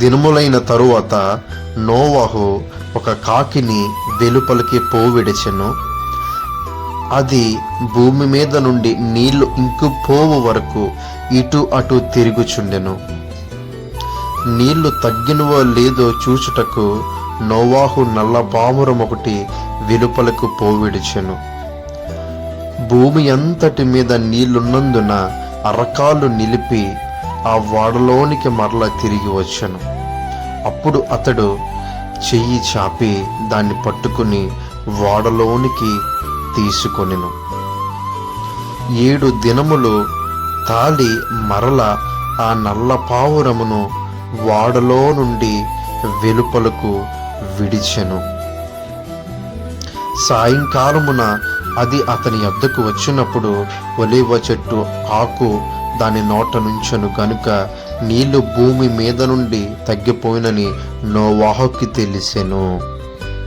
దినములైన తరువాత నోవాహు ఒక కాకిని వెలుపలికి పోవిడిచెను. అది భూమి మీద నుండి నీళ్లు ఇంకిపోవు వరకు ఇటు అటు తిరుగుచుండెను. నీళ్లు తగ్గినవో లేదో చూచుటకు నోవాహు నల్ల పావురం ఒకటి వెలుపలకు పోవిడిచెను. భూమి అంతటి మీద నీళ్లున్నందున అరకాలు నిలిపి ఆ వాడలోనికి మరల తిరిగి వచ్చెను. అప్పుడు అతడు చెయ్యి చాపి దాన్ని పట్టుకుని వాడలోనికి తీసుకొనెను. 7 దినములు తాళి మరల ఆ నల్ల పావురమును వాడలో నుండి వెలుపలకు విడిచెను. సాయంకాలమున అది అతని యొద్దకు వచ్చినప్పుడు ఒలీవ చెట్టు ఆకు దాని నోట నుంచెను గనుక నీళ్లు భూమి మీద నుండి తగ్గిపోయినని నోవాహుకి తెలిసెను.